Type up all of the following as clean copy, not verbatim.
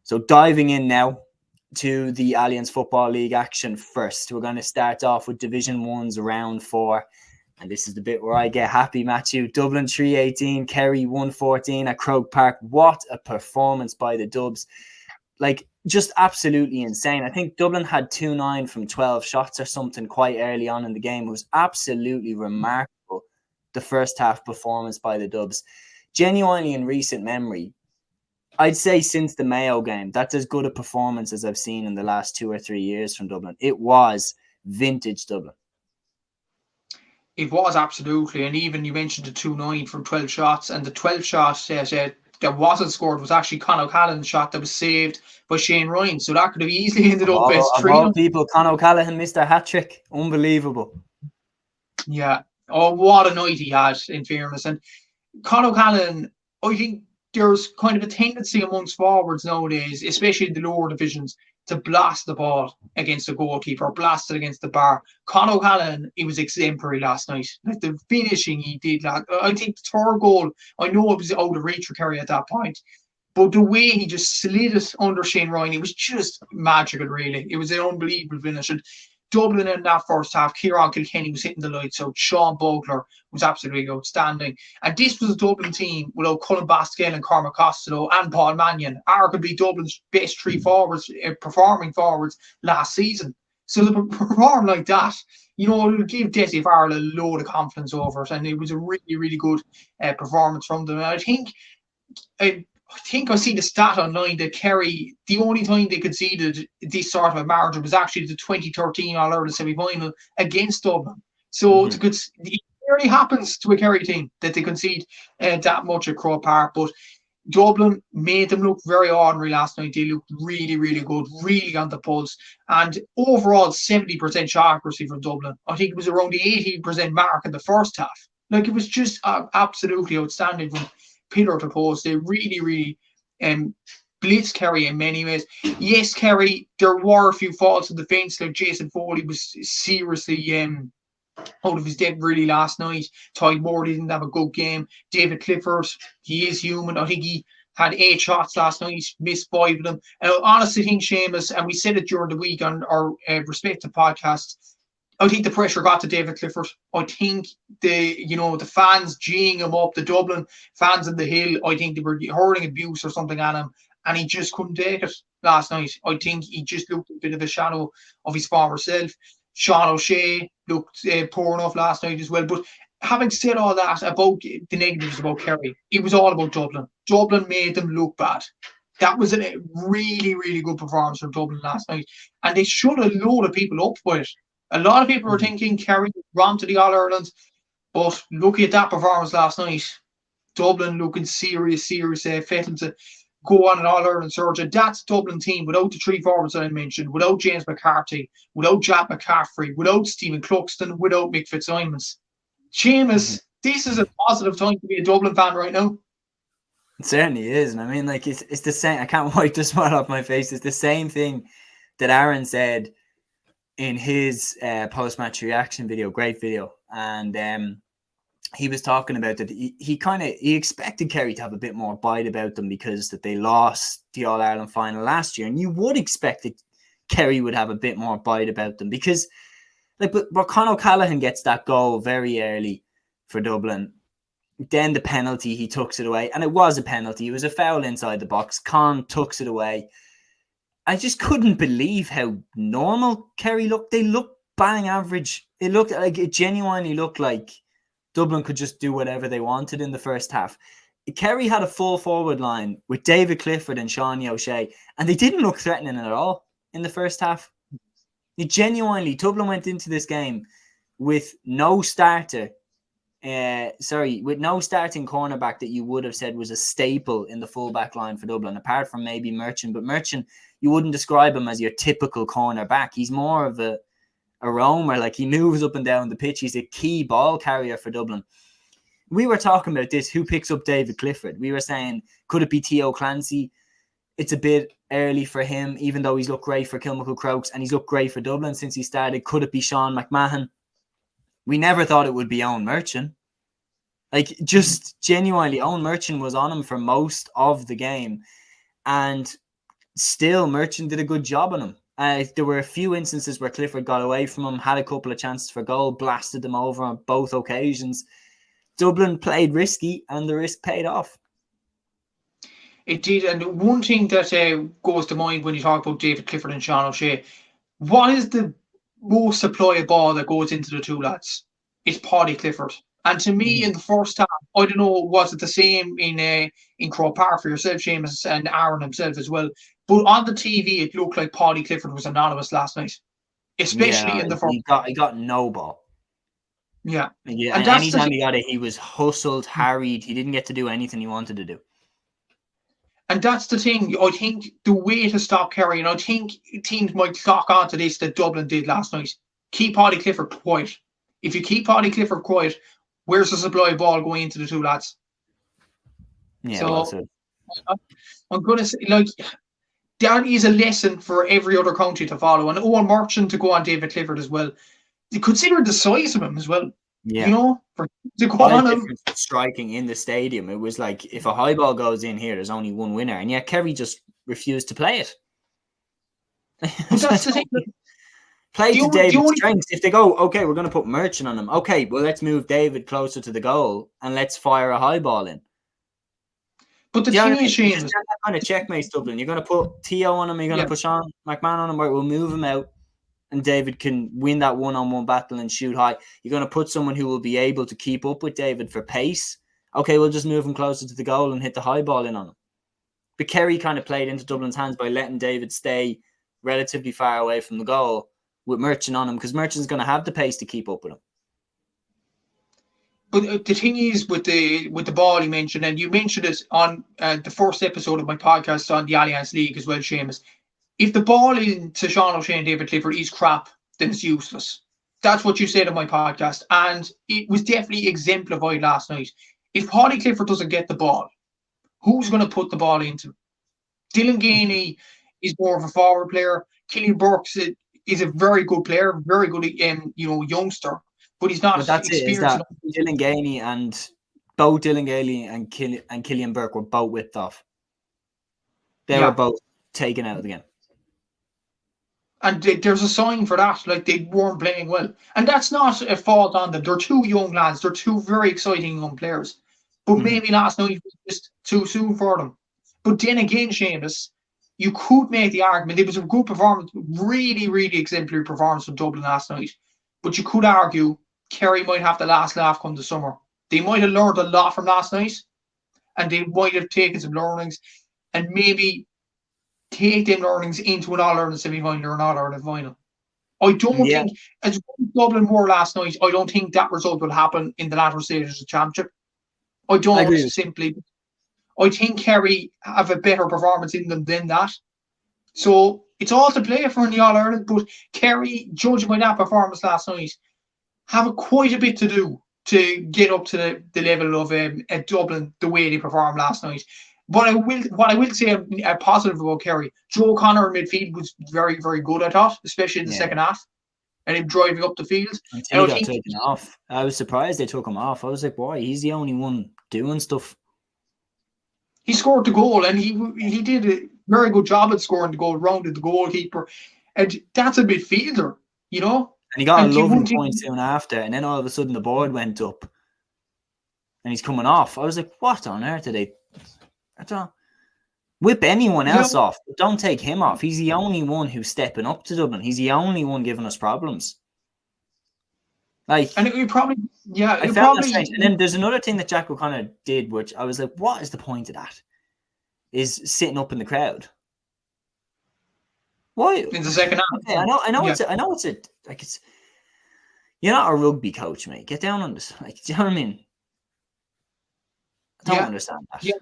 So diving in now to the Alliance Football League action first. We're going to start off with Division 1's round 4. And this is the bit where I get happy, Matthew. Dublin-3-18, Kerry-1-14 at Croke Park. What a performance by the Dubs. Like, just absolutely insane. I think Dublin had 2-9 from 12 shots or something quite early on in the game. It was absolutely remarkable, the first half performance by the Dubs. Genuinely in recent memory, I'd say since the Mayo game, that's as good a performance as I've seen in the last 2 or 3 years from Dublin. It was vintage Dublin. It was absolutely, and even you mentioned the 2-9 from 12 shots, and the 12 shots that wasn't scored was actually Con O'Callaghan's shot that was saved by Shane Ryan, so that could have easily ended up as 3. Of all people, Con O'Callaghan missed a hat-trick. Unbelievable. Yeah. Oh, what a night he had, in fairness. And Con O'Callaghan, I think there's kind of a tendency amongst forwards nowadays, especially in the lower divisions, to blast the ball against the goalkeeper, blast it against the bar. Con O'Callaghan, he was exemplary last night. Like the finishing he did, I think the third goal, I know it was out of reach for Kerry at that point, but the way he just slid it under Shane Ryan, it was just magical, really. It was an unbelievable finish. And Dublin in that first half, Kerry-1-14 was hitting the lights out. Sean Bogler was absolutely outstanding. And this was a Dublin team without Cullen Baskin and Cormac Costello and Paul Mannion, arguably Dublin's best 3 forwards, performing forwards last season. So to perform like that, it'll give Dessie Farrell a load of confidence over it. And it was a really, really good performance from them. And I think I see the stat online that Kerry, the only time they conceded this sort of a margin was actually the 2013 All-Ireland semi-final against Dublin. So it rarely happens to a Kerry team that they concede that much at Croke Park. But Dublin made them look very ordinary last night. They looked really, really good, really on the pulse. And overall, 70% shot accuracy from Dublin. I think it was around the 80% mark in the first half. Like, it was just absolutely outstanding from pillar to post. They really, really blitzed Kerry in many ways. Yes, Kerry, there were a few faults in defence. Like Jason Foley was seriously out of his depth really last night. Ty Moore didn't have a good game. David Clifford, he is human. I think he had 8 shots last night, missed 5 of them. And I honestly think Seamus, and we said it during the week on our respective podcasts, I think the pressure got to David Clifford. I think the fans geeing him up, the Dublin fans in the hill, I think they were hurling abuse or something at him, and he just couldn't take it last night. I think he just looked a bit of a shadow of his former self. Sean O'Shea looked poor enough last night as well. But having said all that about the negatives about Kerry, it was all about Dublin. Dublin made them look bad. That was a really, really good performance from Dublin last night, and they shut a load of people up with it. A lot of people were thinking Kerry run to the All-Ireland, but looking at that performance last night, Dublin looking serious, failing to go on an All-Ireland surge. And that's Dublin team without the 3 forwards that I mentioned, without James McCarthy, without Jack McCaffrey, without Stephen Cluxton, without Mick Fitzsimons. Seamus, this is a positive time to be a Dublin fan right now. It certainly is. And I mean, like, it's the same. I can't wipe the smile off my face. It's the same thing that Aaron said in his post-match reaction video, great video, and he was talking about that he expected Kerry to have a bit more bite about them because that they lost the All-Ireland final last year, and you would expect that Kerry would have a bit more bite about them because, like, but Con O'Callaghan gets that goal very early for Dublin. Then the penalty, he tucks it away, and it was a penalty. It was a foul inside the box. Con tucks it away. I just couldn't believe how normal Kerry looked. They looked bang average. It genuinely looked like Dublin could just do whatever they wanted in the first half. Kerry had a full forward line with David Clifford and Sean O'Shea, and they didn't look threatening at all in the first half. Dublin went into this game with no starter. With no starting cornerback that you would have said was a staple in the full-back line for Dublin, apart from maybe Merchant. But Merchant, you wouldn't describe him as your typical cornerback. He's more of a roamer. Like, he moves up and down the pitch. He's a key ball carrier for Dublin. We were talking about this. Who picks up David Clifford? We were saying, could it be Theo Clancy? It's a bit early for him, even though he's looked great for Kilmacud Crokes and he's looked great for Dublin since he started. Could it be Sean McMahon? We never thought it would be Owen Merchant. Like, just genuinely, Owen Merchant was on him for most of the game. And still Merchant did a good job on him. There were a few instances where Clifford got away from him, had a couple of chances for goal, blasted them over on both occasions. Dublin played risky, and the risk paid off. It did, and one thing that goes to mind when you talk about David Clifford and Sean O'Shea, what is the most supply of ball that goes into the two lads? It's Paddy Clifford. And to me, in the first half, I don't know, was it the same in Croke Park for yourself, Seamus, and Aaron himself as well? But on the TV, it looked like Paddy Clifford was anonymous last night, especially in the first. He got no ball. Yeah. And anytime he got it, he was hustled, harried. He didn't get to do anything he wanted to do. And that's the thing. I think the way to stop Kerry, and I think teams might clock onto this that Dublin did last night. Keep Paddy Clifford quiet. If you keep Paddy Clifford quiet, where's the supply of ball going into the two lads? Yeah, so I'm going to say, like, that is a lesson for every other country to follow. And Owen Merchant to go on David Clifford as well. Consider the size of him as well. Yeah. You know, to go on him. Striking in the stadium, it was like, if a high ball goes in here, there's only one winner. And yet Kerry just refused to play it. But that's the thing. Play to David's strengths. If they go, okay, we're going to put Merchant on him. Okay, well, let's move David closer to the goal and let's fire a high ball in. But the thing is, Seamus, that kind of checkmates Dublin. You're going to put Theo on him. You're going to put Sean McMahon on him. Where we'll move him out, and David can win that one-on-one battle and shoot high. You're going to put someone who will be able to keep up with David for pace. Okay, we'll just move him closer to the goal and hit the high ball in on him. But Kerry kind of played into Dublin's hands by letting David stay relatively far away from the goal with Merchant on him, because Merchant's going to have the pace to keep up with him. But the thing is with the ball you mentioned, and you mentioned it on the first episode of my podcast on the Alliance League as well, Seamus. If the ball into Sean O'Shea and David Clifford is crap, then it's useless. That's what you said on my podcast, and it was definitely exemplified last night. If Paddy Clifford doesn't get the ball, who's going to put the ball into him? Dylan Gainey is more of a forward player. Killian Burks is a very good player, very good youngster. But he's not experienced. Dylan Gainey and both Dylan Gainey and Killian Burke were both whipped off. They were both taken out of the game. And there's a sign for that. Like, they weren't playing well. And that's not a fault on them. They're two young lads. They're two very exciting young players. But maybe last night was just too soon for them. But then again, Seamus, you could make the argument. It was a good performance, really, really exemplary performance from Dublin last night. But you could argue Kerry might have the last laugh come the summer. They might have learned a lot from last night, and they might have taken some learnings and maybe take them learnings into an All-Ireland semi-final or an All-Ireland final. I don't think, as Dublin were last night, I don't think that result will happen in the latter stages of the championship. I don't simply. I think Kerry have a better performance in them than that. So it's all to play for in the All-Ireland, but Kerry, judging by that performance last night, have quite a bit to do to get up to the level of Dublin the way they performed last night. What I will say a positive about Kerry, Joe Connor in midfield was very, very good, I thought, especially in the second half, and him driving up the field. Until he got taken off. I was surprised they took him off. I was like, why? He's the only one doing stuff. He scored the goal, and he did a very good job at scoring the goal, rounded the goalkeeper, and that's a midfielder, you know. And he got a lovely point soon after, and then all of a sudden the board went up, and he's coming off. I was like, what on earth did they? I don't whip anyone else off, but don't take him off. He's the only one who's stepping up to Dublin. He's the only one giving us problems. Like, and it probably, I found that strange. And then there's another thing that Jack O'Connor did, which I was like, what is the point of that? Is sitting up in the crowd. Why? In the second half. Okay, I know it's you're not a rugby coach, mate. Get down on this. Like, do you know what I mean? I don't understand that. Yeah.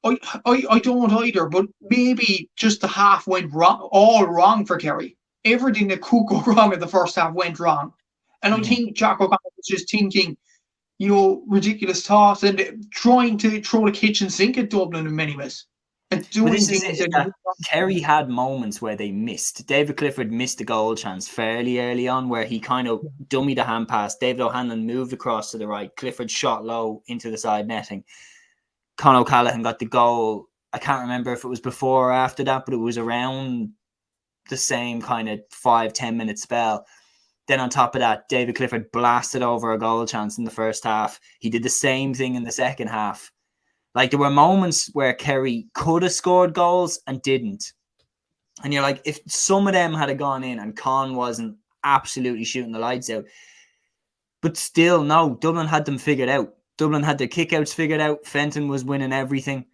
I don't either, but maybe just the half went all wrong for Kerry. Everything that could go wrong in the first half went wrong. And I think Jack O'Connor was just thinking, ridiculous thoughts and trying to throw the kitchen sink at Dublin in many ways. And doing things that Kerry had moments where they missed. David Clifford missed a goal chance fairly early on where he kind of dummied a hand pass. David O'Hanlon moved across to the right. Clifford shot low into the side netting. Con O'Callaghan got the goal I can't remember if it was before or after that, but it was around the same kind of 5-10 minute spell. Then on top of that, David Clifford blasted over a goal chance in the first half. He did the same thing in the second half. Like, there were moments where Kerry could have scored goals and didn't. And you're like, if some of them had gone in and Con wasn't absolutely shooting the lights out, but still, no, Dublin had them figured out. Dublin had their kickouts figured out. Fenton was winning everything.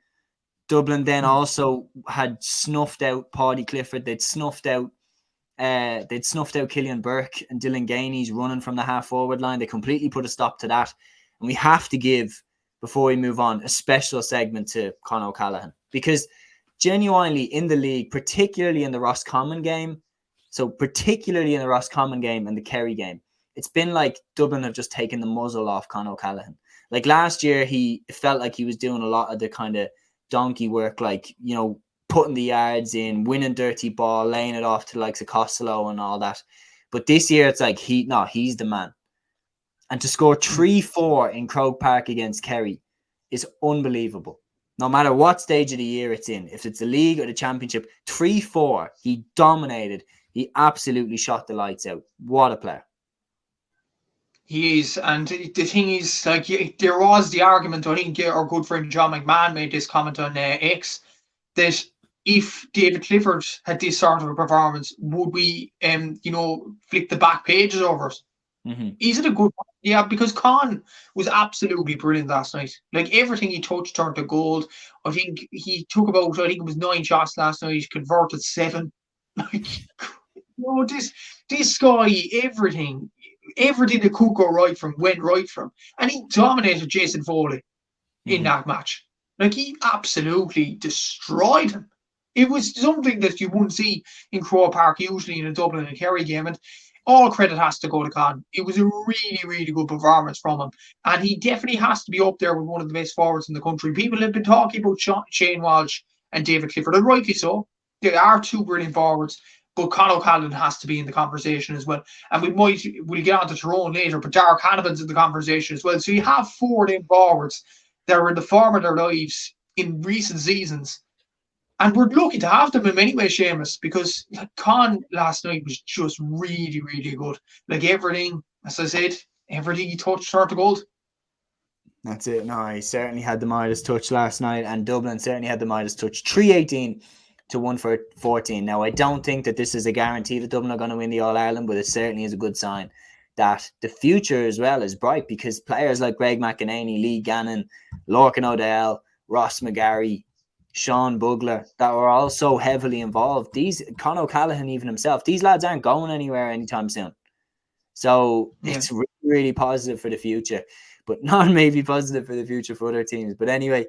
Dublin then also had snuffed out Paddy Clifford. They'd snuffed out Killian Burke and Dylan Gainey's running from the half forward line. They completely put a stop to that. And we have to give, before we move on, a special segment to Con O'Callaghan, because genuinely in the league, particularly in the Roscommon game, and the Kerry game, it's been like Dublin have just taken the muzzle off Con O'Callaghan. Like last year, it felt like he was doing a lot of the kind of donkey work, like, you know, putting the yards in, winning dirty ball, laying it off to like Costello and all that. But this year, it's like he's the man. And to score 3-4 in Croke Park against Kerry is unbelievable. No matter what stage of the year it's in, if it's the league or the championship, 3-4, he dominated. He absolutely shot the lights out. What a player. He is, and the thing is, like, there was the argument, I think our good friend John McMahon made this comment on X, that if David Clifford had this sort of a performance, would we, flick the back pages over it? Mm-hmm. Is it a good one? Yeah, because Con was absolutely brilliant last night. Like, everything he touched turned to gold. I think he took about, it was 9 shots last night, he converted 7. Like, this guy, everything that could go right from went right from, and he dominated Jason Foley in that match. Like, he absolutely destroyed him. It was something that you wouldn't see in Croke Park usually in a Dublin and Kerry game, and all credit has to go to Con. It was a really, really good performance from him, and he definitely has to be up there with one of the best forwards in the country. People have been talking about Shane Walsh and David Clifford, and rightly so. They are two brilliant forwards. But Con O'Callaghan has to be in the conversation as well. And we'll get on to Tyrone later, but Darragh Canavan's in the conversation as well. So you have 4 then forwards that are in the form of their lives in recent seasons. And we're lucky to have them in many ways, Seamus, because Con last night was just really, really good. Like, everything, as I said, everything he touched turned to gold. That's it. No, he certainly had the Midas touch last night, and Dublin certainly had the Midas touch. 3-18 to 1-14. Now, I don't think that this is a guarantee that Dublin are going to win the All-Ireland, but it certainly is a good sign that the future as well is bright, because players like Greg McEnany, Lee Gannon, Lorcan O'Dell, Ross McGarry, Sean Bugler, that were all so heavily involved. Con O'Callaghan even himself, these lads aren't going anywhere anytime soon. So it's really, really positive for the future, but not maybe positive for the future for other teams. But anyway,